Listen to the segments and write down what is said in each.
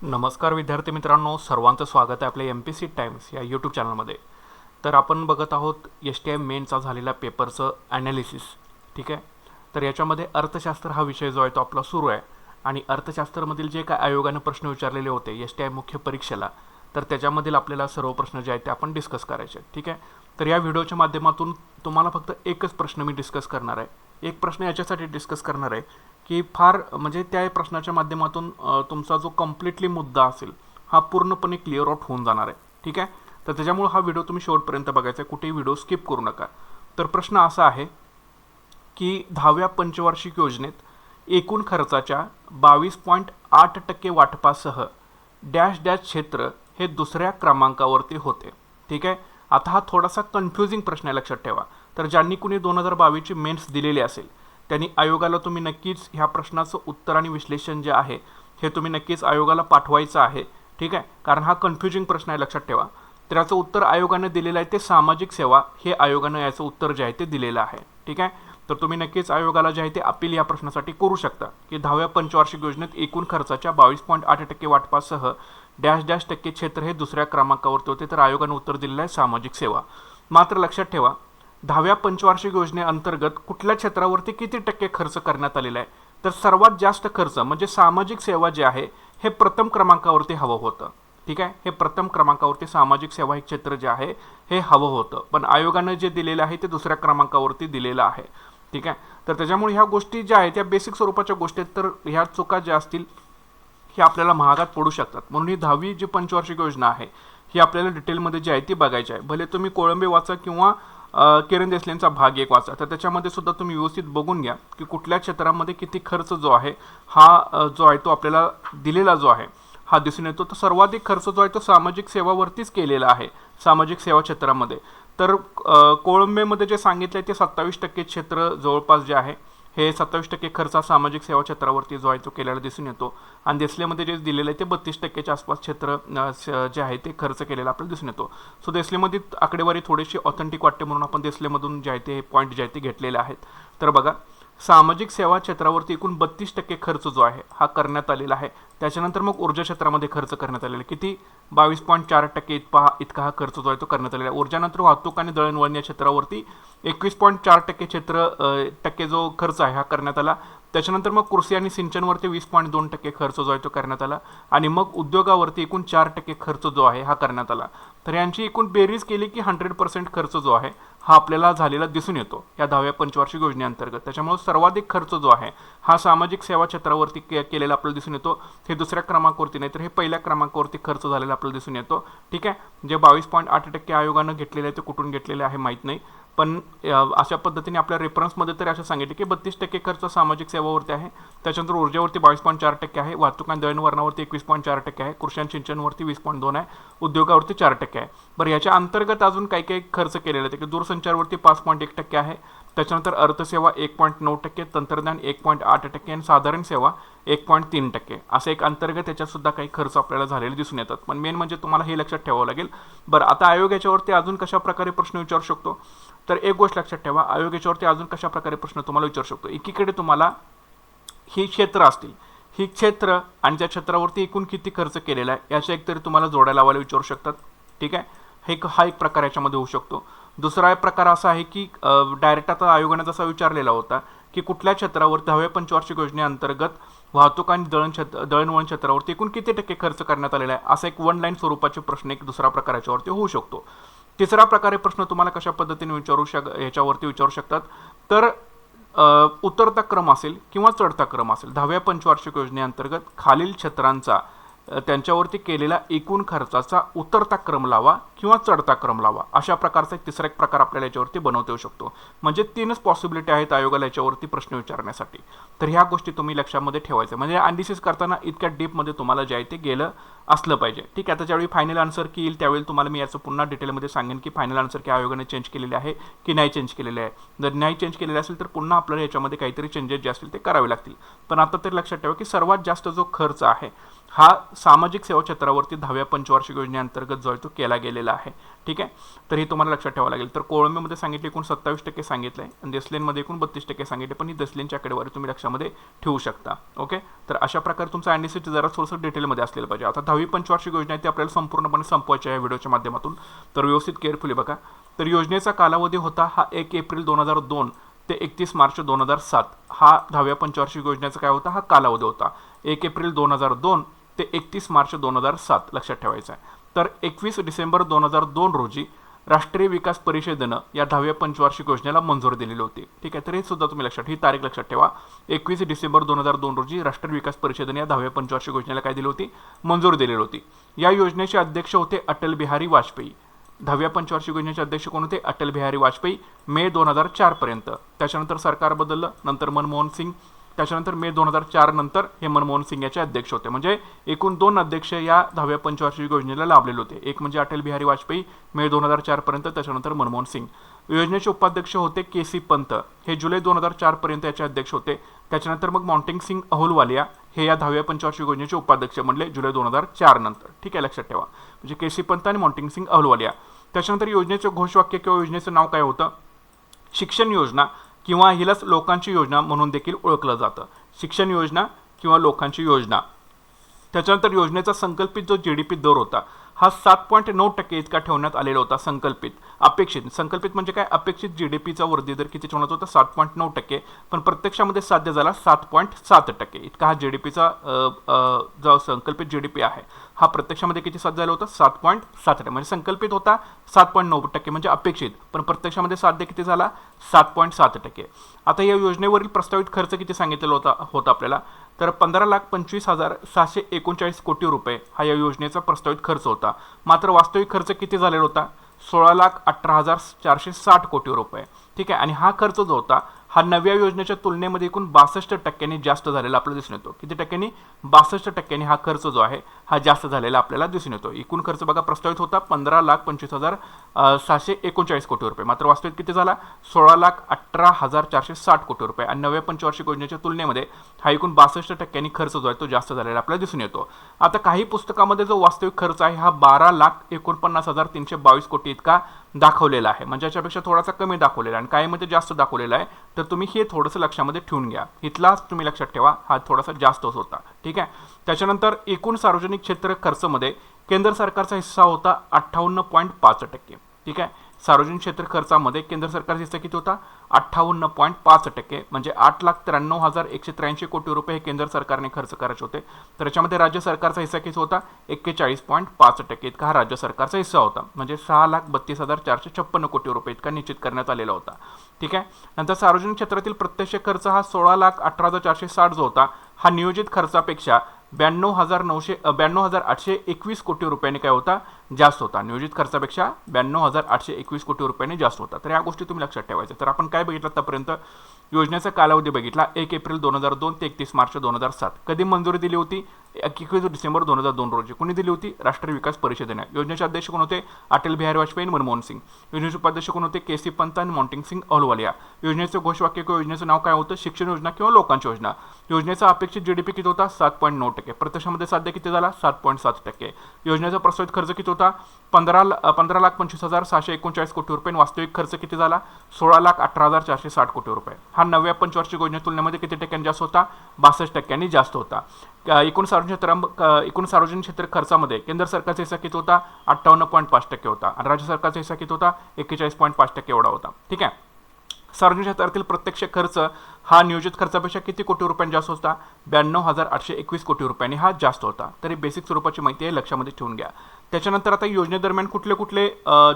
नमस्कार विद्यार्थी मित्रांनो, सर्वांचं स्वागत आहे आपल्या MPC टाइम्स या यूट्यूब चॅनलमध्ये. तर आपण बघत आहोत STM मेनचा झालेला पेपरचं ॲनालिसिस. ठीक आहे. तर याच्यामध्ये अर्थशास्त्र हा विषय जो आहे तो आपला सुरू आहे आणि अर्थशास्त्रामधील जे काय आयोगानं प्रश्न विचारलेले होते STM मुख्य परीक्षेला, तर त्याच्यामधील आपल्याला सर्व प्रश्न जे आहेत ते आपण डिस्कस करायचे. ठीक आहे. तर या व्हिडिओच्या माध्यमातून तुम्हाला फक्त एकच प्रश्न मी डिस्कस करणार आहे. एक प्रश्न याच्यासाठी डिस्कस करणार आहे की फार म्हणजे त्या प्रश्नाच्या माध्यमातून तुमचा जो कम्प्लिटली मुद्दा असेल हा पूर्णपणे क्लिअर आउट होऊन जाणार आहे. ठीक आहे. तर त्याच्यामुळे हा व्हिडिओ तुम्ही शेवटपर्यंत बघायचा आहे, कुठेही व्हिडिओ स्किप करू नका. तर प्रश्न असा आहे की 10व्या पंचवार्षिक योजनेत एकूण खर्चाच्या 22.8% वाटपासह डॅश डॅश क्षेत्र हे दुसऱ्या क्रमांकावरती होते. ठीक आहे. आता हा थोडासा कन्फ्युजिंग प्रश्न आहे, लक्षात ठेवा. तर ज्यांनी कुणी 2022ची मेन्स दिलेली असेल त्यांनी आयोगाला तुम्ही नक्कीच ह्या प्रश्नाचं उत्तर आणि विश्लेषण जे आहे हे तुम्ही नक्कीच आयोगाला पाठवायचं आहे. ठीक आहे. कारण हा कन्फ्युजिंग प्रश्न आहे, लक्षात ठेवा. तर याचं उत्तर आयोगाने दिलेलं आहे ते सामाजिक सेवा हे आयोगानं याचं उत्तर जे आहे ते दिलेलं आहे. ठीक आहे. तर तुम्ही नक्कीच आयोगाला जे आहे ते अपील या प्रश्नासाठी करू शकता की 10व्या पंचवार्षिक योजनेत एकूण खर्चाच्या 22.8% वाटपासह डॅश डॅश टक्के क्षेत्र हे दुसऱ्या क्रमांकावरती होते. तर आयोगानं उत्तर दिलेलं आहे सामाजिक सेवा. मात्र लक्षात ठेवा, 10व्या पंचवार्षिक योजनेअंतर्गत कुठल्या क्षेत्रावरती किती टक्के खर्च करण्यात आलेला आहे, तर सर्वात जास्त खर्च म्हणजे सामाजिक सेवा जे आहे हे प्रथम क्रमांकावरती हवं होतं. ठीक आहे. हे प्रथम क्रमांकावरती सामाजिक सेवा हे क्षेत्र जे आहे हे हवं होतं, पण आयोगानं जे दिलेलं आहे ते दुसऱ्या क्रमांकावरती दिलेलं आहे. ठीक आहे. तर त्याच्यामुळे ह्या गोष्टी ज्या आहेत त्या बेसिक स्वरूपाच्या गोष्टी आहेत, तर ह्या चुका ज्या असतील हे आपल्याला महागात पडू शकतात. म्हणून ही 10वी जी पंचवार्षिक योजना आहे ही आपल्याला डिटेलमध्ये जी आहे ती बघायची आहे. भले तुम्ही कोळंबे वाचा किंवा किरण देसलेंचा भाग 1 वाचा, तर त्याच्यामध्ये सुद्धा तुम्ही व्यवस्थित बघून घ्या की कुठल्या क्षेत्रामध्ये किती खर्च जो आहे हा जो आहे तो आपल्याला दिलेला जो आहे हा दिसून येतो. तर सर्वाधिक खर्च जो आहे तो सामाजिक सेवावरतीच केलेला आहे, सामाजिक सेवा क्षेत्रामध्ये. तर कोळंबेमध्ये जे सांगितलं आहे ते 27% क्षेत्र जवळपास जे आहे हे 27% खर्च सामाजिक सेवा क्षेत्रावरती जो आहे तो केलेला दिसून येतो. आणि देसलेमध्ये जे दिलेलं आहे ते 32%च्या आसपास क्षेत्र जे आहे ते खर्च केलेला आपल्याला दिसून येतो. सो देसलेमध्ये आकडेवारी थोडीशी ऑथेंटिक वाटते म्हणून आपण देसलेमधून जे आहे ते पॉईंट जे आहे ते घेतलेले आहेत. तर बघा, सामाजिक सेवा क्षेत्रावरती एकूण 32% खर्च जो आहे हा करण्यात आलेला आहे. त्याच्यानंतर मग ऊर्जा क्षेत्रामध्ये खर्च करण्यात आलेला आहे. किती? 22.4% इतका हा खर्च जो आहे तो करण्यात आलेला आहे. ऊर्जानंतर वाहतूक आणि दळणवळण या क्षेत्रावरती 21.4% टक्के जो खर्च आहे हा करण्यात आला. त्याच्यानंतर मग कृषी आणि सिंचनवरती 20.2% खर्च जो आहे तो करण्यात आला. आणि मग उद्योगावरती एकूण 4% खर्च जो आहे हा करण्यात आला. तर यांची एकूण बेरीज केली की 100% खर्च जो आहे हा आपल्याला झालेला दिसून येतो या 10व्या पंचवार्षिक योजनेअंतर्गत. त्याच्यामुळे सर्वाधिक खर्च जो आहे हा सामाजिक सेवा क्षेत्रावरती केलेला आपल्याला दिसून येतो. हे दुसऱ्या क्रमांकावरती नाही तर हे पहिल्या क्रमांकावरती खर्च झालेला आपल्याला दिसून येतो. ठीक आहे. जे 22.8% आयोगानं घेतलेले आहे ते कुठून घेतलेले आहे माहीत नाही, पण अशा पद्धतीने आपल्या रेफरन्समध्ये तरी असं सांगितले की 32% खर्च सामाजिक सेवावरती आहे. त्याच्यानंतर ऊर्जेवरती 22.4% आहे, वाहतूक आणि दळणवळणावरती 21.4% आहे, कृषी आणि सिंचनवरती 20.2 आहे, उद्योगावरती 4% आहे. बरं, याच्या अंतर्गत अजून काही काही खर्च केलेले आहेत की दूरसंचारवरती 5.1% आहे, त्याच्यानंतर अर्थसेवा 1.9%, तंत्रज्ञान 1.8% आणि साधारण सेवा 1.3%. असं एक अंतर्गत याच्यात सुद्धा काही खर्च आपल्याला झालेले दिसून येतात. पण मेन म्हणजे तुम्हाला हे लक्षात ठेवावं लागेल. बरं, आता आयोग याच्यावरती अजून कशा प्रकारे प्रश्न विचारू शकतो, तर एक गोष्ट लक्षात ठेवा, आयोग याच्यावरती अजून कशा प्रकारे प्रश्न तुम्हाला विचारू शकतो. एकीकडे तुम्हाला ही क्षेत्र असतील, ही क्षेत्र आणि त्या क्षेत्रावरती एकूण किती खर्च केलेला आहे याच्या एकतरी तुम्हाला जोड्या लावायला विचारू शकतात. ठीक आहे. हा एक प्रकार याच्यामध्ये होऊ शकतो. दुसरा एक प्रकार असा आहे की डायरेक्ट आता आयोगाने जसा विचारलेला होता की कुठल्या क्षेत्रावर 10व्या पंचवार्षिक योजनेअंतर्गत वाहतूक आणि दळणवळण क्षेत्रावरती एकूण किती टक्के खर्च करण्यात आलेला आहे, असा एक वन लाईन स्वरूपाचे प्रश्न एक दुसरा प्रकार याच्यावरती होऊ शकतो. तिसरा प्रकारे प्रश्न तुम्हाला कशा पद्धतीने याच्यावरती विचारू शकतात, तर उतरता क्रम असेल किंवा चढता क्रम असेल. 10व्या पंचवार्षिक योजनेअंतर्गत खालील क्षेत्रांचा त्यांच्यावरती केलेला एकूण खर्चाचा उतरता क्रम लावा किंवा चढता क्रम लावा. अशा प्रकारचा तिसरा एक प्रकार आपल्याला याच्यावरती बनवता येऊ शकतो. म्हणजे 3च पॉसिबिलिटी आहेत आयोगाला याच्यावरती प्रश्न विचारण्यासाठी. तर ह्या गोष्टी तुम्ही लक्षामध्ये ठेवायच्या. म्हणजे अनालिसिस करताना इतक्या डीपमध्ये तुम्हाला जे आहे ते गेलं असलं पाहिजे. ठीक आहे. आता ज्यावेळी फायनल आन्सर की येईल त्यावेळी तुम्हाला मी याचं पुन्हा डिटेलमध्ये सांगेन की फायनल आन्सर की आयोगाने चेंज केलेले आहे की नाही चेंज केलेले आहे. जर नाही चेंज केलेले असेल तर पुन्हा आपल्याला याच्यामध्ये काहीतरी चेंजेस जे असतील ते करावे लागतील. पण आता तरी लक्षात ठेवा की सर्वात जास्त जो खर्च आहे हा सामाजिक सेवा क्षेत्रावरती 10व्या पंचवार्षिक योजनेअंतर्गत जो आहे तो केला गेलेला आहे. ठीक आहे, तर हे तुम्हाला लक्षात ठेवावं लागेल. तर कोळंबीमध्ये सांगितले एकूण 27% सांगितलं आहे आणि देसलेनमध्ये एकूण 32% सांगितले, पण ही देसलेनची आकडेवारी तुम्ही लक्षामध्ये ठेवू शकता. ओके, तर अशा प्रकारे तुमचा ॲनालिसिस जरा थोडंसं डिटेलमध्ये असलेलं पाहिजे. आता 10वी पंचवार्षिक योजना आहे ती आपल्याला संपूर्णपणे संपवायची आहे या व्हिडिओच्या माध्यमातून, तर व्यवस्थित केअरफुली बघा. तर योजनेचा कालावधी होता हा 1 एप्रिल 2002 ते 31 मार्च 2007. हा 10व्या पंचवार्षिक योजनेचा काय होता, हा कालावधी होता 1 एप्रिल 2002 ते 31 मार्च 2007 लक्षात ठेवायचं आहे. तर 21 डिसेंबर 2002 रोजी राष्ट्रीय विकास परिषदेनं या 10व्या पंचवार्षिक योजनेला मंजुरी दिलेली होती. ठीक आहे, तर हे सुद्धा तुम्ही लक्षात, ही तारीख लक्षात ठेवा. 21 डिसेंबर 2002 रोजी राष्ट्रीय विकास परिषदेने या 10व्या पंचवार्षिक योजनेला काय दिली होती, मंजुरी दिलेली होती. या योजनेचे अध्यक्ष होते अटल बिहारी वाजपेयी. 10व्या पंचवार्षिक योजनेचे अध्यक्ष कोण होते, अटल बिहारी वाजपेयी, मे 2004 पर्यंत. त्याच्यानंतर सरकार बदललं, नंतर मनमोहन सिंग, त्याच्यानंतर मे 2004 नंतर हे मनमोहन सिंग याचे अध्यक्ष होते. म्हणजे एकूण 2 अध्यक्ष या 10व्या पंचवार्षिक योजनेला लाभलेले होते. एक म्हणजे अटल बिहारी वाजपेयी मे 2004 पर्यंत, त्याच्यानंतर मनमोहन सिंग. योजनेचे उपाध्यक्ष होते के.सी. पंत, हे जुलै 2004 पर्यंत याचे अध्यक्ष होते. त्याच्यानंतर मग मॉन्टिंग सिंग अहुलवालिया हे या 10व्या पंचवार्षिक योजनेचे उपाध्यक्ष बनले जुलै 2004 नंतर. ठीक आहे, लक्षात ठेवा, म्हणजे के.सी. पंत आणि मॉन्टिंग सिंग अहुलवालिया. त्याच्यानंतर योजनेचे घोषवाक्य किंवा योजनेचं नाव काय होतं, शिक्षण योजना किंवा हिलाच लोकांची योजना म्हणून देखील ओळखलं जातं. शिक्षण योजना किंवा लोकांची योजना. त्याच्यानंतर योजनेचा संकल्पित जो GDP दर होता हा 7.9% इतका ठेवण्यात आलेला होता. संकल्पित, अपेक्षित, संकल्पित म्हणजे काय, अपेक्षित GDPचा वृद्धी दर किती ठेवण्यात होता, 7.9%, पण प्रत्यक्षामध्ये साध्य झाला 7.7% इतका. हा GDPचा जो संकल्पित GDP आहे हा प्रत्यक्षामध्ये किती साध्य झाला होता, 7.7%. म्हणजे संकल्पित होता 7.9% म्हणजे अपेक्षित, पण प्रत्यक्षामध्ये साध्य किती झाला, 7.7%. आता या योजनेवरील प्रस्तावित खर्च किती सांगितलेला होता आपल्याला, तर 15,25,739 कोटी रुपये हा या योजनेचा प्रस्तावित खर्च होता. मात्र वास्तविक खर्च किती झालेला होता, 16,18,460 कोटी रुपये. ठीक आहे, आणि हा खर्च जो होता हा नव्या योजनेच्या तुलनेमध्ये एकूण 62% जास्त झालेला आपल्याला दिसून येतो. किती टक्क्यांनी, 62% हा खर्च जो आहे हा जास्त झालेला आपल्याला दिसून येतो. एकूण खर्च बघा प्रस्तावित होता 15,25,739 कोटी रुपये, मात्र वास्तविक किती झाला, 16,18,460 कोटी रुपये. आणि नव्या पंचवार्षिक योजनेच्या तुलनेमध्ये हा एकूण 62% खर्च जो आहे तो जास्त झालेला आपल्याला दिसून येतो. आता काही पुस्तकामध्ये जो वास्तविक खर्च आहे हा 12,49,322 कोटी इतका दाखवलेला आहे, म्हणजे याच्यापेक्षा थोडासा कमी दाखवलेला आहे आणि काही मध्ये जास्त दाखवलेला आहे. तर तुम्ही हे थोडंसं लक्षामध्ये ठेवून घ्या, इथलाच तुम्ही लक्षात ठेवा, हा थोडासा जास्तच होता. ठीक आहे, त्याच्यानंतर एकूण सार्वजनिक क्षेत्र खर्चामध्ये केंद्र सरकारचा हिस्सा होता 58.5%. ठीक आहे, सार्वजनिक क्षेत्र खर्चामध्ये केंद्र सरकारचा हिस्सा किती होता, 58.5%, म्हणजे 8,93,183 कोटी रुपये हे केंद्र सरकारने खर्च करायचे होते. तर याच्यामध्ये राज्य सरकारचा हिस्सा किती होता, 41.5% इतका हा राज्य सरकारचा हिस्सा होता, म्हणजे 6,32,456 कोटी रुपये इतका निश्चित करण्यात आलेला होता. ठीक आहे, नंतर सार्वजनिक क्षेत्रातील प्रत्यक्ष खर्च हा 16,18,460 जो होता हा नियोजित खर्चापेक्षा 92,821 कोटी रुपयांनी काय होता, जास्त होता. नियोजित खर्चापेक्षा 92,821 कोटी रुपयांनी जास्त होता. तर या गोष्टी तुम्ही लक्षात ठेवायच्या. तर आपण काय बघितलं आतापर्यंत, योजनेचा कालावधी बघितला 1 एप्रिल 2002 ते 31 मार्च 2007. कधी मंजुरी दिली होती, 21 डिसेंबर 2002 रोजी. कोणी दिली होती, राष्ट्रीय विकास परिषदेने. योजनेचे अध्यक्ष कोण होते, अटल बिहारी वाजपेयी, मनमोहन सिंग. योजनेचे उपाध्यक्ष कोण होते, के.सी. पंत आणि मॉन्टिंग सिंग अहलुवालिया. योजनेचे घोषवाक्य किंवा योजनेचं नाव काय होतं, शिक्षण योजना किंवा लोकांची योजना. योजनेचा अपेक्षित GDP किती होता, 7.9%, प्रत्यक्षामध्ये साध्य किती झाला, 7.7%. योजनेचा प्रस्तावित खर्च किती होता, 15,25,739 कोटी रुपये. वास्तविक खर्च किती झाला, 16,18,460 कोटी रुपये. हा नव्या पंचवार्षिक योजने तुलनेमध्ये किती टक्क्यांनी जास्त होता, 62% जास्त होता. एकूण सार्वजनिक क्षेत्र खर्चामध्ये केंद्र सरकारचा हिस्सा किती होता, 58.5% होता आणि राज्य सरकारचा हिस्सा किती होता, 41.5% एवढा होता. ठीक आहे, सार्वजनिक क्षेत्रातील प्रत्यक्ष खर्च हा नियोजित खर्चापेक्षा किती कोटी रुपयांनी जास्त होता, 92,821 कोटी रुपयांनी हा जास्त होता. तरी बेसिक स्वरूपाची माहिती आहे, लक्षामध्ये ठेवून घ्या. त्याच्यानंतर आता योजनेदरम्यान कुठले कुठले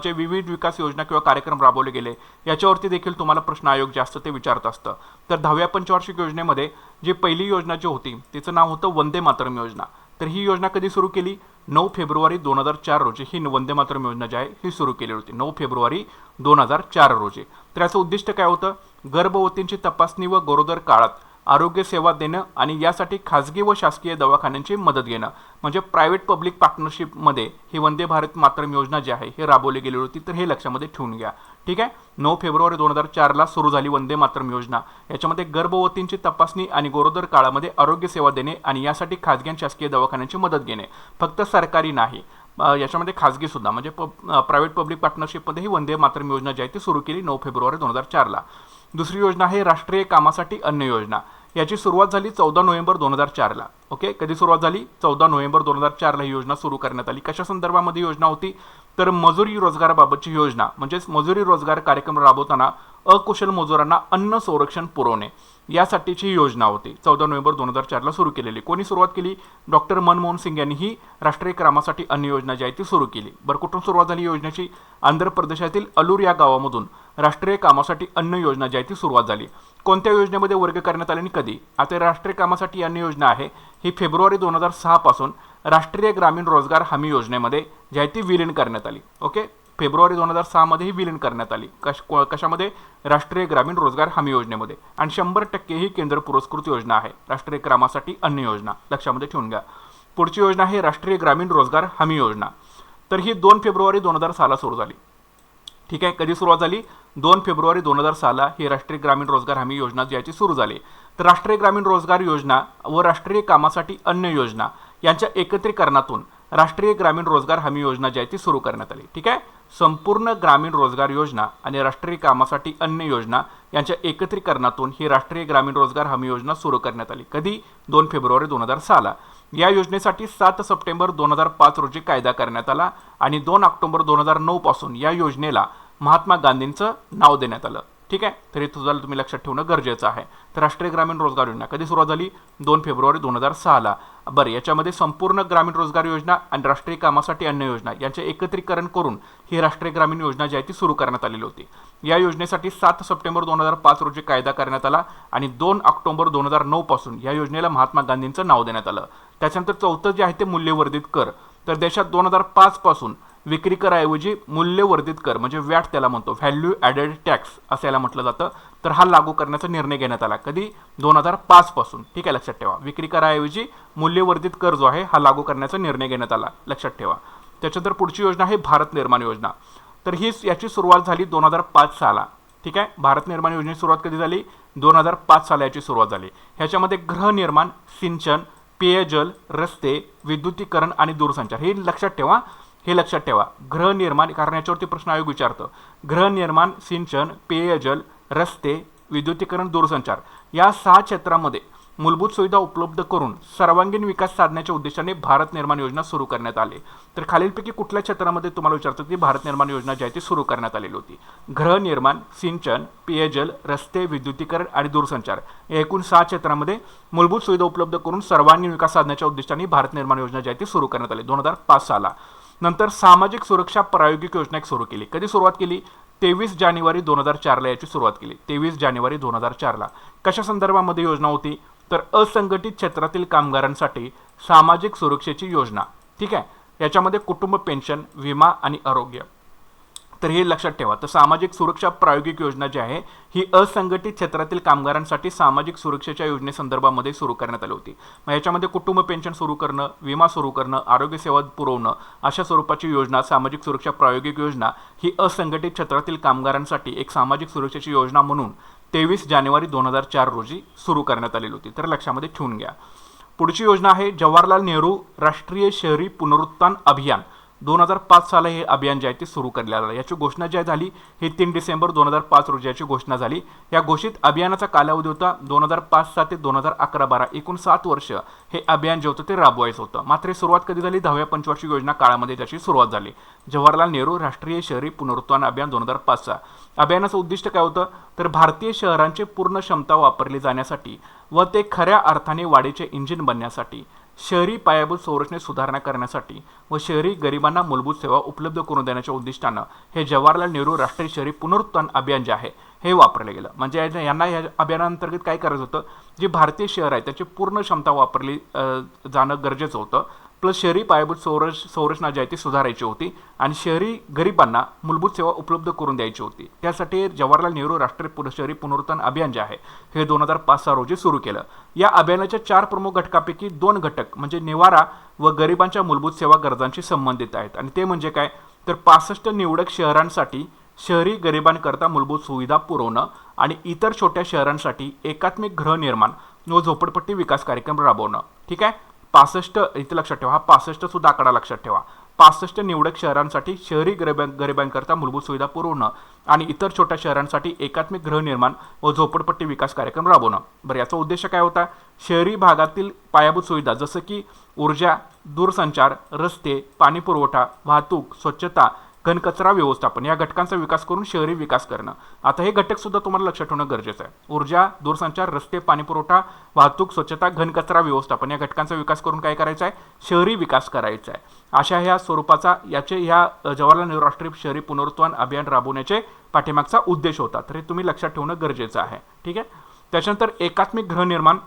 जे विविध विकास योजना किंवा कार्यक्रम राबवले गेले याच्यावरती देखील तुम्हाला प्रश्न आयोग जास्त ते विचारत असतं. तर 10व्या पंचवार्षिक योजनेमध्ये जी पहिली योजना जी होती तिचं नाव होतं वंदे मातरम योजना. तर ही योजना कधी सुरू केली, 9 फेब्रुवारी 2004 रोजी ही वंदे मातरम योजना जी आहे ही सुरू केली होती, 9 फेब्रुवारी 2004 रोजी. तर याचं उद्दिष्ट काय होतं, गर्भवतींची तपासणी व गरोदर काळात आरोग्य सेवा देणं आणि यासाठी खाजगी व शासकीय दवाखान्यांची मदत घेणं, म्हणजे प्रायव्हेट पब्लिक पार्टनरशिपमध्ये ही वंदे भारत मातरम योजना जी आहे हे राबवली गेली होती. तर हे लक्षामध्ये ठेवून घ्या. ठीक आहे. 9 फेब्रुवारी 2004ला सुरू झाली वंदे मातरम योजना. याच्यामध्ये गर्भवतींची तपासणी आणि गरोदर काळामध्ये आरोग्य सेवा देणे आणि यासाठी खाजगी आणि शासकीय दवाखान्यांची मदत घेणे, फक्त सरकारी नाही, याच्यामध्ये खाजगी सुद्धा, म्हणजे प्रायव्हेट पब्लिक पार्टनरशिपमध्ये ही वंदे मातरम योजना जी आहे ती सुरू केली 9 फेब्रुवारी 2004ला. दुसरी योजना आहे राष्ट्रीय कामासाठी अन्न योजना. याची सुरुवात झाली 14 नोव्हेंबर 2004ला. ओके, कधी सुरुवात झाली? 14 नोव्हेंबर 2004ला ही योजना सुरू करण्यात आली. कशा संदर्भामध्ये योजना होती? तर मजुरी रोजगाराबाबतची योजना, म्हणजेच मजुरी रोजगार कार्यक्रम राबवताना अकुशल मजुरांना अन्न संरक्षण पुरवणे यासाठीची योजना होती. 14 नोव्हेंबर 2004ला सुरू केलेली. कोणी सुरुवात केली? डॉक्टर मनमोहन सिंग यांनी ही राष्ट्रीय कामासाठी अन्न योजना जी आहे ती सुरू केली. बरं, कुठून सुरुवात झाली योजनेची? आंध्र प्रदेशातील अलूर या गावामधून राष्ट्रीय कामासाठी अन्न योजना जी आहे ती सुरुवात झाली. कोणत्या योजनेमध्ये वर्ग करण्यात आले आणि कधी? आता राष्ट्रीय कामासाठी अन्न योजना आहे ही फेब्रुवारी 2006 पासून राष्ट्रीय ग्रामीण रोजगार हमी योजनेमध्ये जी आहे ती विलीन करण्यात आली. ओके, फेब्रुवारी 2006 मध्ये ही विलीन करण्यात आली. कशामध्ये? राष्ट्रीय ग्रामीण रोजगार हमी योजनेमध्ये. आणि 100% ही केंद्र पुरस्कृत योजना आहे राष्ट्रीय कामासाठी अन्न योजना, लक्षामध्ये ठेवून घ्या. पुढची योजना आहे राष्ट्रीय ग्रामीण रोजगार हमी योजना. तर ही 2 फेब्रुवारी 2006ला सुरू झाली. ठीक आहे, कधी सुरुवात झाली? 2 फेब्रुवारी 2006ला ही राष्ट्रीय ग्रामीण रोजगार हमी योजना जी आहे ती सुरू झाली. तर राष्ट्रीय ग्रामीण रोजगार योजना व राष्ट्रीय कामासाठी अन्न योजना यांच्या एकत्रीकरणातून राष्ट्रीय ग्रामीण रोजगार हमी योजना जी आहे ती सुरू करण्यात आली. ठीक आहे, संपूर्ण ग्रामीण रोजगार योजना आणि राष्ट्रीय कामासाठी अन्न योजना यांच्या एकत्रीकरणातून ही राष्ट्रीय ग्रामीण रोजगार हमी योजना सुरू करण्यात आली. कधी? 2 फेब्रुवारी 2006ला. या योजनेसाठी 7 सप्टेंबर 2005 रोजी कायदा करण्यात आला आणि 2 ऑक्टोबर 2009 पासून या योजनेला महात्मा गांधींचं नाव देण्यात आलं. ठीक आहे, तरी तुझ्याला तुम्ही लक्षात ठेवणं गरजेचं आहे. तर राष्ट्रीय ग्रामीण रोजगार योजना कधी सुरुवात झाली? 2 फेब्रुवारी 2006ला. बरं, याच्यामध्ये संपूर्ण ग्रामीण रोजगार योजना आणि राष्ट्रीय कामासाठी अन्न योजना यांचे एकत्रीकरण करून ही राष्ट्रीय ग्रामीण योजना जी आहे ती सुरू करण्यात आलेली होती. या योजनेसाठी 7 सप्टेंबर 2005 रोजी कायदा करण्यात आला आणि 2 ऑक्टोबर 2009 पासून या योजनेला महात्मा गांधींचं नाव देण्यात आलं. त्याच्यानंतर चौथं जे आहे ते मूल्यवर्धित कर. तर देशात 2005 पासून विक्री कराऐवजी मूल्यवर्धित कर, म्हणजे वॅट त्याला म्हणतो, व्हॅल्यू ॲडेड टॅक्स असं याला म्हटलं जातं. तर हा लागू करण्याचा निर्णय घेण्यात आला. कधी? 2005 पासून. ठीक आहे, लक्षात ठेवा. विक्री कराऐवजी मूल्यवर्धित कर जो आहे हा लागू करण्याचा निर्णय घेण्यात आला, लक्षात ठेवा. त्याच्यानंतर पुढची योजना आहे भारत निर्माण योजना. तर याची सुरुवात झाली 2005 साला. ठीक आहे, भारत निर्माण योजनेची सुरुवात कधी झाली? 2005 साला याची सुरुवात झाली. ह्याच्यामध्ये गृहनिर्माण, सिंचन, पेयजल, रस्ते, विद्युतीकरण आणि दूरसंचार हे लक्षात ठेवा. हे लक्षात ठेवा, गृहनिर्माण, कारण याच्यावरती प्रश्न आयोग विचारतं. गृहनिर्माण, सिंचन, पेयजल, रस्ते, विद्युतीकरण, दूरसंचार या 6 क्षेत्रामध्ये मूलभूत सुविधा उपलब्ध करून सर्वांगीण विकास साधण्याच्या उद्देशाने भारत निर्माण योजना सुरू करण्यात आली. तर खालीलपैकी कुठल्या क्षेत्रामध्ये तुम्हाला विचारतं की भारत निर्माण योजना जी आहे ती सुरू करण्यात आलेली होती? गृहनिर्माण, सिंचन, पेयजल, रस्ते, विद्युतीकरण आणि दूरसंचार या एकूण 6 क्षेत्रामध्ये मूलभूत सुविधा उपलब्ध करून सर्वांगीण विकास साधण्याच्या उद्देशाने भारत निर्माण योजना जी आहे ती सुरू करण्यात आली 2005 साला. नंतर सामाजिक सुरक्षा प्रायोगिक योजना एक सुरू केली. कधी सुरुवात केली? 23 जानेवारी 2004ला याची सुरुवात केली. 23 जानेवारी 2004ला. कशा संदर्भामध्ये योजना होती? तर असंघटित क्षेत्रातील कामगारांसाठी सामाजिक सुरक्षेची योजना. ठीक आहे, याच्यामध्ये कुटुंब पेन्शन, विमा आणि आरोग्य. तर हे लक्षात ठेवा. तर सामाजिक सुरक्षा प्रायोगिक योजना जी आहे ही असंघटित क्षेत्रातील कामगारांसाठी सामाजिक सुरक्षेच्या योजनेसंदर्भामध्ये सुरू करण्यात आली होती. मग याच्यामध्ये कुटुंब पेन्शन सुरू करणं, विमा सुरू करणं, आरोग्य सेवा पुरवणं अशा स्वरूपाची योजना सामाजिक सुरक्षा प्रायोगिक योजना ही असंघटित क्षेत्रातील कामगारांसाठी एक सामाजिक सुरक्षेची योजना म्हणून 23 जानेवारी 2004 रोजी सुरू करण्यात आलेली होती. तर लक्षामध्ये ठेवून घ्या. पुढची योजना आहे जवाहरलाल नेहरू राष्ट्रीय शहरी पुनरुत्थान अभियान. 2005 साला हे अभियान जे आहे ते सुरू करण्यात आलं. याची घोषणा जी झाली ही 3 डिसेंबर 2005 रोजी याची घोषणा झाली. या घोषित अभियानाचा कालावधी होता 2005 ते 2011-12 एकूण 7 वर्ष हे अभियान जे होतं ते राबवायचं होतं. मात्र सुरुवात कधी झाली? 10व्या पंचवार्षिक योजना काळामध्ये त्याची सुरुवात झाली. जवाहरलाल नेहरू राष्ट्रीय शहरी पुनरुत्थान अभियान 2005चा. अभियानाचं उद्दिष्ट काय होतं? तर भारतीय शहरांची पूर्ण क्षमता वापरली जाण्यासाठी व ते खऱ्या अर्थाने वाढीचे इंजिन बनण्यासाठी, शहरी पायाभूत संरचनेत सुधारणा करण्यासाठी व शहरी गरिबांना मूलभूत सेवा उपलब्ध करून देण्याच्या उद्दिष्टानं हे जवाहरलाल नेहरू राष्ट्रीय शहरी पुनरुत्थान अभियान जे आहे हे वापरलं गेलं. म्हणजे यांना या अभियानांतर्गत काय करायचं होतं? जे भारतीय शहर आहे त्याची पूर्ण क्षमता वापरली जाणं गरजेचं होतं. प्लस शहरी पायाभूत संरचना जी आहे ती सुधारायची होती आणि शहरी गरिबांना मूलभूत सेवा उपलब्ध करून द्यायची होती. त्यासाठी जवाहरलाल नेहरू राष्ट्रीय शहरी पुनरुत्थान अभियान जे आहे हे 2005 रोजी सुरू केलं. या अभियानाच्या 4 प्रमुख घटकापैकी 2 घटक म्हणजे निवारा व गरिबांच्या मूलभूत सेवा गरजांशी संबंधित आहेत. आणि ते म्हणजे काय, तर 65 निवडक शहरांसाठी शहरी गरिबांकरता मूलभूत सुविधा पुरवणं आणि इतर छोट्या शहरांसाठी एकात्मिक गृहनिर्माण व झोपडपट्टी विकास कार्यक्रम राबवणं. ठीक आहे, 65 इथे लक्षात ठेवा, हा 65 सुद्धा आकडा लक्षात ठेवा. 65 निवडक शहरांसाठी शहरी गरिबांकरता मूलभूत सुविधा पुरवणं आणि इतर छोट्या शहरांसाठी एकात्मिक गृहनिर्माण व झोपडपट्टी विकास कार्यक्रम राबवणं. बरं, याचा उद्देश काय होता, शहरी भागातील पायाभूत सुविधा जसं की ऊर्जा, दूरसंचार, रस्ते, पाणी पुरवठा, वाहतूक, स्वच्छता, घनकचरा व्यवस्थापन या घटकांचा विकास करून शहरी विकास करणं. आता हे घटक सुद्धा तुम्हाला लक्षात ठेवणं गरजेचं आहे. ऊर्जा, दूरसंचार, रस्ते, पाणी पुरवठा, वाहतूक, स्वच्छता, घनकचरा व्यवस्थापन या घटकांचा विकास करून काय करायचं आहे, शहरी विकास करायचा आहे. अशा ह्या स्वरूपाचा ह्या जवाहरलाल नेहरू राष्ट्रीय शहरी पुनरुत्थान अभियान राबवण्याचे पाठीमागचा उद्देश होता. तर हे तुम्ही लक्षात ठेवणं गरजेचं आहे. ठीक आहे, त्याच्यानंतर एकात्मिक गृहनिर्माण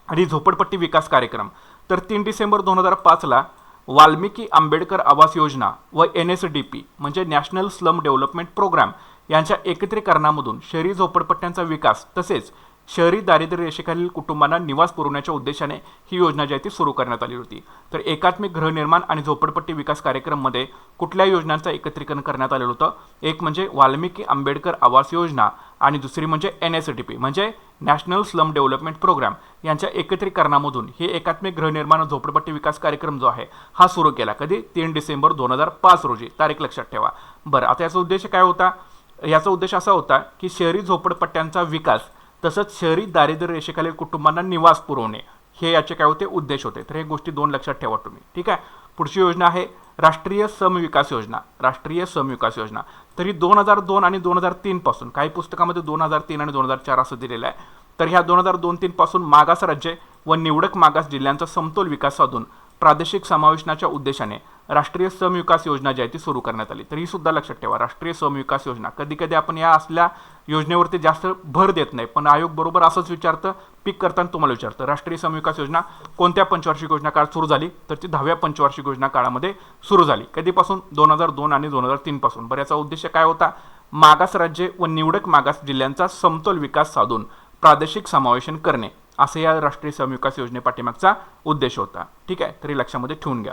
आणि झोपडपट्टी विकास कार्यक्रम. तर 3 डिसेंबर 2005ला वाल्मिकी आंबेडकर आवास योजना व NSDP म्हणजे नॅशनल स्लम डेव्हलपमेंट प्रोग्राम यांच्या एकत्रीकरणामधून शहरी झोपडपट्ट्यांचा विकास तसेच शहरी दारिद्र्य रेषेखालील कुटुंबांना निवास पुरवण्याच्या उद्देशाने ही योजना जी आहे ती सुरू करण्यात आली होती. तर एकात्मिक गृहनिर्माण आणि झोपडपट्टी विकास कार्यक्रममध्ये कुठल्या योजनांचं एकत्रीकरण करण्यात आलेलं होतं, एक म्हणजे वाल्मिकी आंबेडकर आवास योजना आणि दुसरी म्हणजे NSDP म्हणजे नॅशनल स्लम डेव्हलपमेंट प्रोग्राम यांच्या एकत्रीकरणामधून हे एकात्मिक गृहनिर्माण आणि झोपडपट्टी विकास कार्यक्रम जो आहे हा सुरू केला. कधी, 3 डिसेंबर 2005 रोजी, तारीख लक्षात ठेवा. बरं, आता याचा उद्देश काय होता, याचा उद्देश असा होता की शहरी झोपडपट्ट्यांचा विकास तसंच शहरी दारिद्र्य रेषेखालील कुटुंबांना निवास पुरवणे हे याचे काय होते, उद्देश होते. तर हे गोष्टी 2 लक्षात ठेवा तुम्ही. ठीक आहे, पुढची योजना आहे राष्ट्रीय समविकास योजना. राष्ट्रीय समविकास योजना तर ही 2002 आणि 2003 पासून, काही पुस्तकामध्ये 2003 आणि 2004 असं दिलेलं आहे. तर ह्या 2002-03 पासून मागास राज्ये व निवडक मागास जिल्ह्यांचा समतोल विकास साधून प्रादेशिक समावेशनाच्या उद्देशाने राष्ट्रीय समविकास योजना जी आहे ती सुरू करण्यात आली. तर ही सुद्धा लक्षात ठेवा, राष्ट्रीय समविकास योजना. कधी कधी आपण या असल्या योजनेवरती जास्त भर देत नाही, पण आयोग बरोबर असंच विचारतं, पिक करताना तुम्हाला विचारतं राष्ट्रीय समविकास योजना कोणत्या पंचवार्षिक योजना काळात सुरू झाली, तर ती 10व्या पंचवार्षिक योजना काळामध्ये सुरू झाली. कधीपासून, 2002 आणि 2003 पासून. बरं, याचा उद्देश काय होता, मागास राज्ये व निवडक मागास जिल्ह्यांचा समतोल विकास साधून प्रादेशिक समावेशन करणे असे या राष्ट्रीय समविकास योजनेपाठीमागचा उद्देश होता. ठीक आहे, तरी लक्षामध्ये ठेवून घ्या.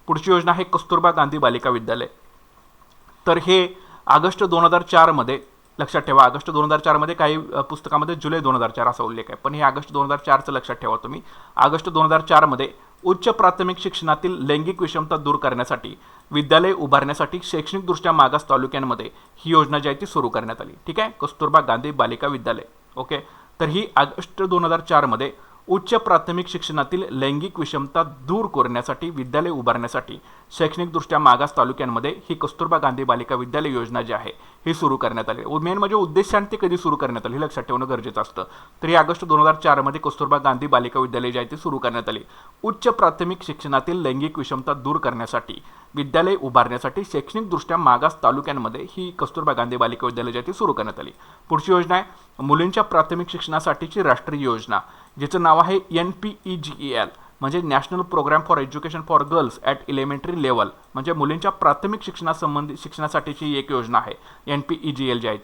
पुढची योजना आहे कस्तुरबा गांधी बालिका विद्यालय. तर हे ऑगस्ट 2004 मध्ये, लक्षात ठेवा, ऑगस्ट 2004 मध्ये, काही पुस्तकामध्ये जुलै 2004 असा उल्लेख आहे, पण हे ऑगस्ट 2004चं लक्षात ठेवा तुम्ही. ऑगस्ट 2004 मध्ये उच्च प्राथमिक शिक्षणातील लैंगिक विषमता दूर करण्यासाठी विद्यालय उभारण्यासाठी शैक्षणिकदृष्ट्या मागास तालुक्यांमध्ये ही योजना जी आहे ती सुरू करण्यात आली. ठीक आहे, कस्तुरबा गांधी बालिका विद्यालय. ओके, तर ही ऑगस्ट 2004 मध्ये उच्च प्राथमिक शिक्षणातील लैंगिक विषमता दूर करण्यासाठी विद्यालय उभारण्यासाठी शैक्षणिकदृष्ट्या मागास तालुक्यांमध्ये ही कस्तुरबा गांधी बालिका विद्यालय योजना जी आहे ही सुरू करण्यात आली. मेन म्हणजे उद्देशांती कधी सुरू करण्यात आली हे लक्षात ठेवणं गरजेचं असतं. तर ही ऑगस्ट 2004 मध्ये कस्तुरबा गांधी बालिका विद्यालय जी आहे ती सुरू करण्यात आली. उच्च प्राथमिक शिक्षणातील लैंगिक विषमता दूर करण्यासाठी विद्यालय उभारण्यासाठी शैक्षणिकदृष्ट्या मागास तालुक्यांमध्ये ही कस्तुरबा गांधी बालिका विद्यालय जी आहे ती सुरू करण्यात आली. पुढची योजना आहे मुलींच्या प्राथमिक शिक्षणासाठीची राष्ट्रीय योजना, जिचं नाव आहे NPEGEL म्हणजे national programme for education for girls at elementary level. म्हणजे मुलींच्या प्राथमिक शिक्षणासाठीची एक योजना आहे NPEGEL जी आहे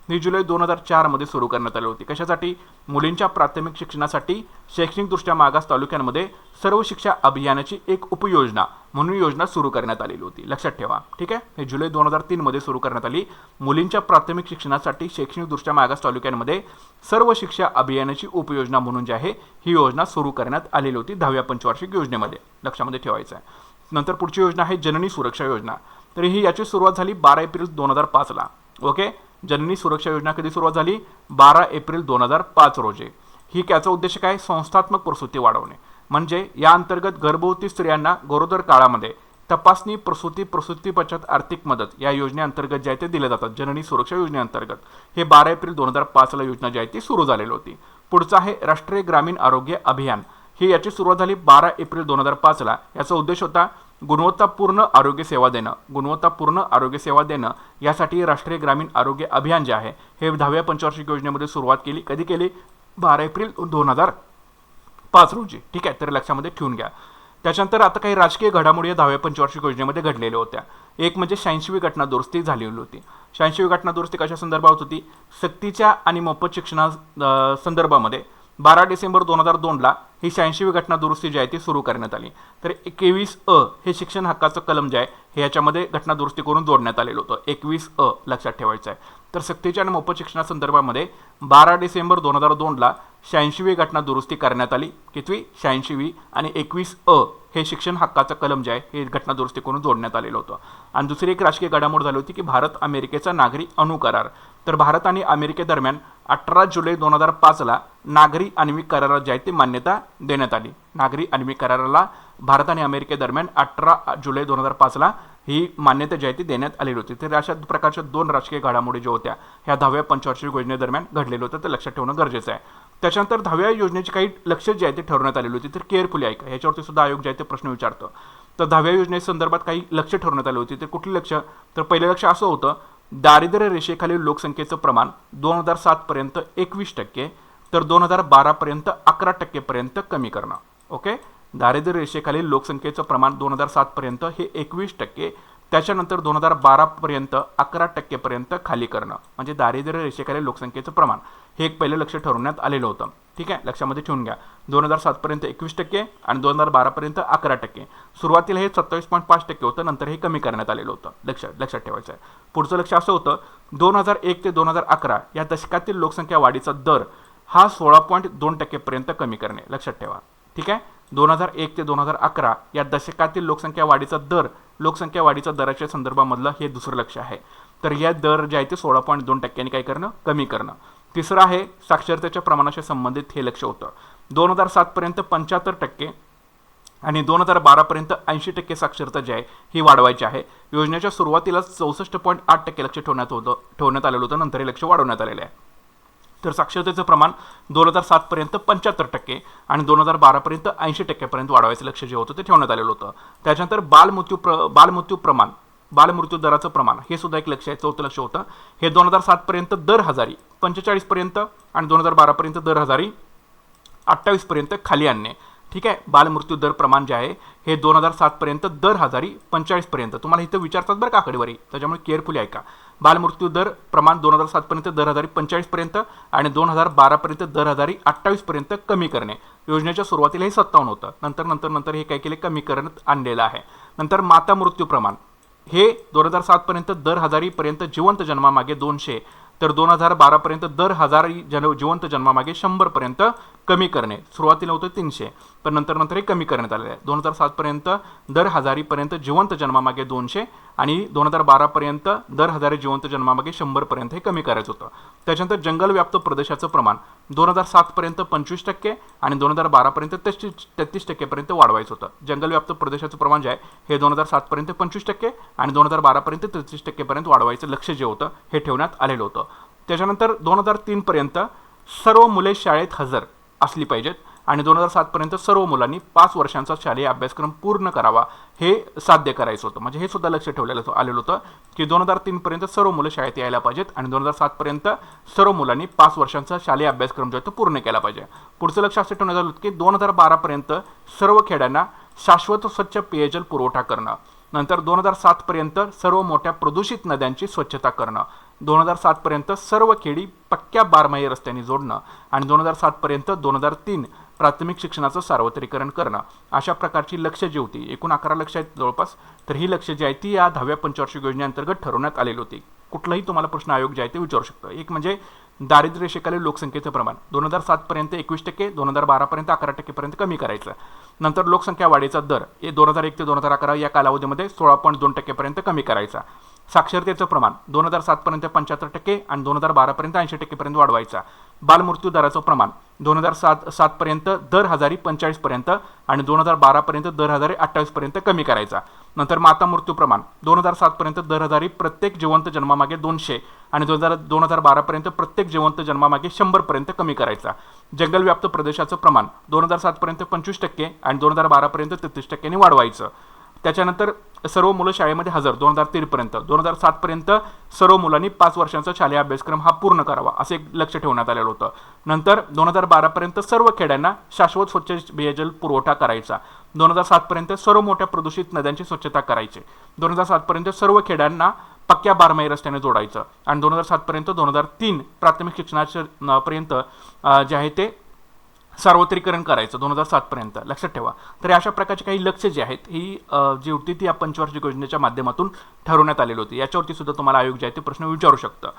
ती जुलै 2004 मध्ये सुरू करण्यात आली होती. कशासाठी, मुलींच्या प्राथमिक शिक्षणासाठी शैक्षणिकदृष्ट्या मागास तालुक्यांमध्ये सर्व शिक्षा अभियानाची एक उपयोजना म्हणून योजना सुरू करण्यात आलेली होती. लक्षात ठेवा. ठीक आहे, हे जुलै 2003 मध्ये सुरू करण्यात आली. मुलींच्या प्राथमिक शिक्षणासाठी शैक्षणिकदृष्ट्या मागास तालुक्यांमध्ये सर्व शिक्षा अभियानाची उपयोजना म्हणून जी आहे ही योजना सुरू करण्यात आलेली होती 10व्या पंचवार्षिक योजनेमध्ये. लक्षामध्ये ठेवायचं आहे. नंतर पुढची योजना आहे जननी सुरक्षा योजना. तर ही याची सुरुवात झाली 12 एप्रिल 2005 ला. ओके, जननी सुरक्षा योजना कधी सुरुवात झाली, 12 एप्रिल 2005 रोजी. ही याचा उद्देश काय, संस्थात्मक प्रसूती वाढवणे. म्हणजे या अंतर्गत गर्भवती स्त्रियांना गरोदर काळामध्ये तपासणी, प्रसूती बचत, आर्थिक मदत या योजनेअंतर्गत जे आहे ते दिले जातात. जननी सुरक्षा योजनेअंतर्गत हे 12 एप्रिल 2005 ला योजना जी आहे ती सुरू झालेली होती. पुढचं आहे राष्ट्रीय ग्रामीण आरोग्य अभियान. ही याची सुरुवात झाली 12 एप्रिल 2005 ला. याचा उद्देश होता गुणवत्तापूर्ण आरोग्य सेवा देणं. गुणवत्तापूर्ण आरोग्य सेवा देणं यासाठी राष्ट्रीय ग्रामीण आरोग्य अभियान जे आहे हे 10व्या पंचवार्षिक योजनेमध्ये सुरुवात केली. कधी केली, 12 एप्रिल 2005 रोजी. ठीक आहे, तर लक्षामध्ये ठेवून घ्या. त्याच्यानंतर आता काही राजकीय घडामोडी या 10व्या पंचवार्षिक योजनेमध्ये घडलेल्या होत्या. एक म्हणजे 86वी घटना दुरुस्ती झालेली होती. 86वी घटना दुरुस्ती कशा संदर्भात होती? सक्तीच्या आणि मोफत शिक्षणा संदर्भामध्ये 12 डिसेंबर 2002ला ही 86वी घटना दुरुस्ती जी आहे ती सुरू करण्यात आली. तर 21 हे शिक्षण हक्काचं कलम जे आहे हे याच्यामध्ये घटना दुरुस्ती करून जोडण्यात आलेलं होतं. 21 लक्षात ठेवायचं आहे. तर सक्तीच्या आणि मोफत शिक्षणासंदर्भामध्ये 12 डिसेंबर 2002ला 86वी घटना दुरुस्ती करण्यात आली. कितवी? 86वी. आणि 21 हे शिक्षण हक्काचं कलम जे आहे हे घटना दुरुस्ती करून जोडण्यात आलेलं होतं. आणि दुसरी एक राजकीय घडामोड झाली होती की भारत अमेरिकेचा नागरी अणुकरार. तर भारत आणि अमेरिकेदरम्यान 18 जुलै 2005ला नागरी आण्विक कराराला जी आहे ती मान्यता देण्यात आली. नागरी आण्विक कराराला भारत आणि अमेरिकेदरम्यान 18 जुलै 2005ला ही मान्यता जी आहे ती देण्यात आलेली होती. तर अशा प्रकारच्या 2 राजकीय घडामोडी ज्या होत्या ह्या 10व्या पंचवार्षिक योजनेदरम्यान घडलेलं होतं, ते लक्षात ठेवणं गरजेचं आहे. त्याच्यानंतर 10व्या योजनेची काही लक्ष्य जी आहे ते ठरवण्यात आलेली होती. तर केअरफुली ऐका, ह्याच्यावरती सुद्धा आयोग जे आहे ते प्रश्न विचारतं. तर 10व्या योजनेसंदर्भात काही लक्ष्य ठरवण्यात आली होती. तर कुठली लक्ष्य? तर पहिलं लक्ष्य असं होतं, दारिद्र्य रेषेखालील लोकसंख्येचं प्रमाण 2007 पर्यंत 21%, तर 2012 पर्यंत 11% पर्यंत कमी करणं. ओके, दारिद्र्य रेषेखालील लोकसंख्येचं प्रमाण 2007 पर्यंत हे 21%, त्याच्यानंतर 2012 पर्यंत 11% पर्यंत खाली करणं, म्हणजे दारिद्र्य रेषेखालील लोकसंख्येचं प्रमाण हे एक पहिलं लक्ष्य ठरवण्यात आलेलं होतं. ठीक आहे, लक्षामध्ये ठेवून घ्या. 2007 पर्यंत 21% आणि 2012 पर्यंत 11%. सुरुवातीला हे 27.5% होतं, नंतर हे कमी करण्यात आलेलं होतं. लक्षात ठेवायचं आहे. पुढचं लक्ष असं होतं, 2001 ते 2011 या दशकातील लोकसंख्या वाढीचा दर हा 16.2% पर्यंत कमी करणे. लक्षात ठेवा. ठीक आहे, 2001 ते 2011 या दशकातील लोकसंख्या वाढीचा दर, लोकसंख्या वाढीच्या दराच्या संदर्भामधलं हे दुसरं लक्ष आहे. तर या दर जे आहे ते 16.2% काय करणं? कमी करणं. तिसरं आहे साक्षरतेच्या प्रमाणाशी संबंधित हे लक्ष होतं. 2007 पर्यंत 75% आणि 2012 पर्यंत 80% साक्षरता जी आहे ही वाढवायची आहे. योजनेच्या सुरुवातीला 64.8% लक्ष ठेवण्यात आलेलं होतं, नंतर हे लक्ष वाढवण्यात आलेलं आहे. तर साक्षरतेचं प्रमाण 2007 पर्यंत 75% आणि 2012 पर्यंत 80% पर्यंत वाढवायचं लक्ष जे होतं ते ठेवण्यात आलेलं होतं. त्याच्यानंतर बालमृत्यू दराचं प्रमाण हे सुद्धा एक लक्ष आहे, चौथं लक्ष होतं. हे 2007 पर्यंत दर हजारी 45 पर्यंत आणि 2012 पर्यंत दर हजारी 28 पर्यंत खाली आणणे. ठीक आहे, बालमृत्यू दर प्रमाण जे आहे हे 2007 पर्यंत दर हजारी 45 पर्यंत. तुम्हाला इथं विचारतात बरं का आकडेवारी, त्याच्यामुळे केअरफुली ऐका. बालमृत्यू दर प्रमाण 2007 पर्यंत दर हजारी 45 पर्यंत आणि 2012 पर्यंत दर हजारी 28 पर्यंत कमी करणे. योजनेच्या सुरुवातीला हे 57 होतं, नंतर हे काय केले? कमी करण्यात आणलेलं आहे. नंतर माता मृत्यू प्रमाण हे 2007 पर्यंत दर हजारी पर्यंत जिवंत जन्मामागे 200, तर 2012 पर्यंत दर हजारी जिवंत जन्मामागे 100 पर्यंत कमी करणे. सुरुवातीला होतं 300, पण नंतर हे कमी करण्यात आलेलं आहे. 2007 पर्यंत दर हजारी पर्यंत जिवंत जन्मामागे 200 आणि 2012 पर्यंत दर हजारी जिवंत जन्मामागे 100 पर्यंत हे कमी करायचं होतं. त्याच्यानंतर जंगल व्याप्त प्रदेशाचं प्रमाण 2007 पर्यंत 25% आणि 2012 पर्यंत 33% पर्यंत वाढवायचं होतं. जंगल व्याप्त प्रदेशाचं प्रमाण जे आहे हे 2007 पर्यंत 25% आणि 2012 पर्यंत 33% पर्यंत वाढवायचं लक्ष जे होतं हे ठेवण्यात आलेलं होतं. त्याच्यानंतर 2003 पर्यंत सर्व मुले शाळेत हजर असली पाहिजेत आणि 2007 पर्यंत सर्व मुलांनी 5 वर्षांचा शालेय अभ्यासक्रम पूर्ण करावा हे साध्य करायचं होतं. म्हणजे हे सुद्धा लक्ष ठेवलेलं आलेलं होतं की 2003 पर्यंत सर्व मुलं शाळेत यायला पाहिजेत आणि 2007 पर्यंत सर्व मुलांनी 5 वर्षांचा शालेय अभ्यासक्रम जो आहे तो पूर्ण केला पाहिजे. पुढचं लक्ष असं ठेवण्यात आलं होतं की 2012 पर्यंत सर्व खेड्यांना शाश्वत स्वच्छ पेयजल पुरवठा करणं. नंतर 2007 पर्यंत सर्व मोठ्या प्रदूषित नद्यांची स्वच्छता करणं. 2007 पर्यंत सर्व खेडी पक्क्या बारमाही रस्त्यांनी जोडणं आणि 2007 पर्यंत 2003 प्राथमिक शिक्षणाचं सार्वत्रिकरण करणं. अशा प्रकारची लक्ष्य जी होती, एकूण 11 लक्ष आहेत जवळपास. तर ही लक्ष्य जी आहे ती या 10व्या पंचवार्षिक योजनेअंतर्गत ठरवण्यात आलेली होती. कुठलाही तुम्हाला प्रश्न आयोग जे आहे ते विचारू शकतो. एक म्हणजे दारिद्र्य रेषेखालील लोकसंख्येचं प्रमाण 2007 पर्यंत 21%, 2012 पर्यंत 11% पर्यंत कमी करायचं. नंतर लोकसंख्या वाढीचा दर हे 2001 ते 2011 या कालावधीमध्ये 16.2% पर्यंत कमी करायचा. साक्षरतेचं प्रमाण 2007 पर्यंत 75% आणि 2012 पर्यंत 80% पर्यंत वाढवायचा. बालमृत्यू दराचं प्रमाण 2007 पर्यंत दर हजारी 45 पर्यंत आणि 2012 पर्यंत दर हजारी 28 पर्यंत कमी करायचा. नंतर माता मृत्यू प्रमाण 2007 पर्यंत दर हजारी प्रत्येक जिवंत जन्मामागे 200 आणि 2012 पर्यंत प्रत्येक जिवंत जन्मामागे 100 पर्यंत कमी करायचा. जंगल व्याप्त प्रदेशाचं प्रमाण 2007 पर्यंत 25% आणि 2012 पर्यंत 33% वाढवायचं. त्याच्यानंतर सर्व मुलं शाळेमध्ये हजर 2003 पर्यंत, 2007 पर्यंत सर्व मुलांनी 5 वर्षांचा शालेय अभ्यासक्रम हा पूर्ण करावा असे एक लक्ष ठेवण्यात आलेलं होतं. नंतर 2012 पर्यंत सर्व खेड्यांना शाश्वत स्वच्छ पेयजल पुरवठा करायचा. 2007पर्यंत सर्व मोठ्या प्रदूषित नद्यांची स्वच्छता करायची, 2007पर्यंत सर्व खेड्यांना पक्क्या बारमाही रस्त्याने जोडायचं, आणि 2007पर्यंत 2003 प्राथमिक शिक्षणाच्या पर्यंत जे आहे ते सार्वत्रिकरण करायचं 2007पर्यंत, लक्षात ठेवा. तर अशा प्रकारचे काही लक्ष्य जे आहेत ही जी होती ती या पंचवार्षिक योजनेच्या माध्यमातून ठरवण्यात आलेली होती. याच्यावरती सुद्धा तुम्हाला आयोग जे आहे ते प्रश्न विचारू शकतं.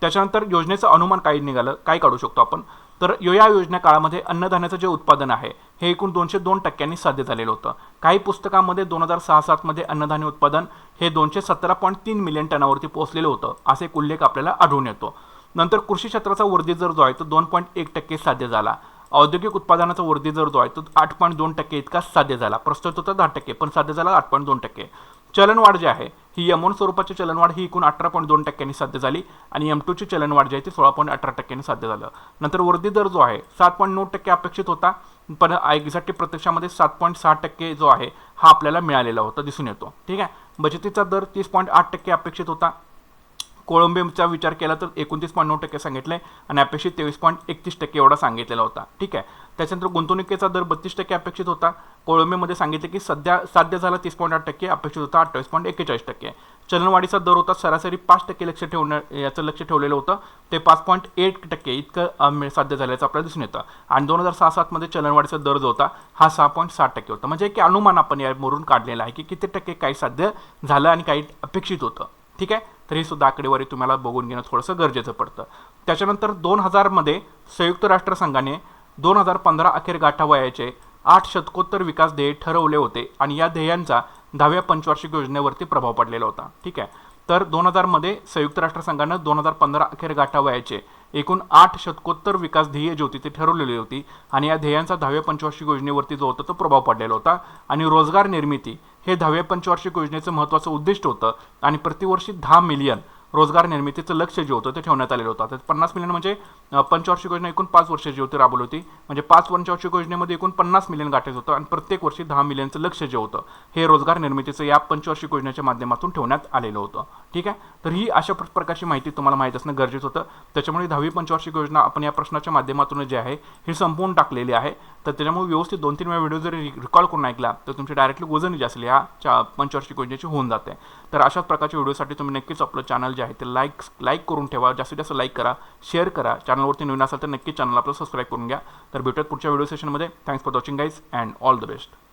त्याच्यानंतर योजनेचं अनुमान काय निघालं, काय काढू शकतो आपण, तर या योजना काळामध्ये अन्नधान्याचं जे उत्पादन आहे हे एकूण 202% साध्य झालेलं होतं. काही पुस्तकांमध्ये 2006-07मध्ये अन्नधान्य उत्पादन हे 217.3 मिलियन टनावरती पोहोचलेलं होतं, असे एक उल्लेख आपल्याला आढळून येतो. नंतर कृषी क्षेत्राचा वर्धी दर जो आहे तो 2.1% साध्य झाला. औद्योगिक उत्पादनाचा वर्धी दर जो आहे तो 8.2% इतका साध्य झाला. प्रस्तुत होता 10%, पण साध्य झाला 8.2%. चलनवाढ जी आहे ही M1 स्वरूपाची चलनवाढ ही एकूण 18.2% साध्य झाली, आणि M2 ची चलनवाढ जी आहे ती 16.18% साध्य झालं. नंतर वर्धी दर जो आहे 7.9% अपेक्षित होता, पण एक्झॅक्टली प्रत्यक्षामध्ये 7.6% जो आहे हा आपल्याला मिळालेला होता, दिसून येतो. ठीक आहे. बचतीचा दर 30.8% अपेक्षित होता. कोळंबेचा विचार केला तर 29.9% सांगितले, आणि अपेक्षित 23.31% एवढा सांगितलेला होता. ठीक आहे. त्याच्यानंतर गुंतवणुकीचा दर 32% अपेक्षित होता. कोळंबेमध्ये सांगितले की सध्या साध्य झाला 30.8%, अपेक्षित होता 28.41%. चलनवाढीचा दर होता सरासरी 5% याचं लक्ष ठेवलेलं होतं, ते 5.8% इतकं साध्य झाल्याचं आपल्याला दिसून येतं. आणि 2006-07मध्ये चलनवाढीचा दर जो होता हा 6.7% होता. म्हणजे एक अनुमान आपण यावरून काढलेला आहे की किती टक्के काही साध्य झालं आणि काही अपेक्षित होतं. ठीक आहे. तर ही सुद्धा आकडेवारी तुम्हाला बघून घेणं थोडंसं गरजेचं पडतं. त्याच्यानंतर 2000मध्ये संयुक्त राष्ट्रसंघाने 2015 अखेर गाठावयाचे 8 शतकोत्तर विकास ध्येय ठरवले होते, आणि या ध्येयांचा 10व्या पंचवार्षिक योजनेवरती प्रभाव पडलेला होता. ठीक आहे. तर 2000मध्ये संयुक्त राष्ट्रसंघानं 2015 अखेर गाठावयाचे एकूण 8 शतकोत्तर विकास ध्येय जी होती ती ठरवलेली होती, आणि या ध्येयांचा 10व्या पंचवार्षिक योजनेवरती जो होता तो प्रभाव पडलेला होता. आणि रोजगार निर्मिती हे 10व्या पंचवार्षिक योजनेचं महत्त्वाचं उद्दिष्ट होतं, आणि प्रतिवर्षी 10 मिलियन रोजगार निर्मितीचं लक्ष जे होतं ते ठेवण्यात आलेलं होतं. तर 50 मिलियन म्हणजे पंचवार्षिक योजना एकूण 5 वर्षाची होती, राबवली होती. म्हणजे 5 पंचवार्षिक योजनेमध्ये एकूण 50 मिलियन गाठायचं होतं, आणि प्रत्येक वर्षी 10 मिलियनचं लक्ष जे होतं हे रोजगार निर्मितीचं या पंचवार्षिक योजनेच्या माध्यमातून ठेवण्यात आलेलं होतं. ठीक आहे. तर ही अशा प्रकारची माहिती तुम्हाला माहीत असणं गरजेचं होतं. त्याच्यामुळे 10वी पंचवार्षिक योजना आपण या प्रश्नाच्या माध्यमातून जे आहे ही संपवून टाकलेली आहे. तर त्याच्यामुळे व्यवस्थित 2-3 वेळा व्हिडिओ जरी रिकॉल करून ऐकला तर तुमची डायरेक्टली वजन जे असेल या पंचवार्षिक योजनेची होऊन जाते. तर अशाच प्रकारच्या व्हिडिओसाठी तुम्ही नक्कीच आपलं चॅनल जे आहे ते लाईक करून ठेवा, जास्तीत जास्त लाईक करा, शेअर करा. चॅनलवरती नवीन असाल तर नक्की चॅनल आपलं सबस्क्राईब करून घ्या. तर भेटूयात पुढच्या व्हिडिओ सेशनमध्ये. Thanks for watching guys, and all the best.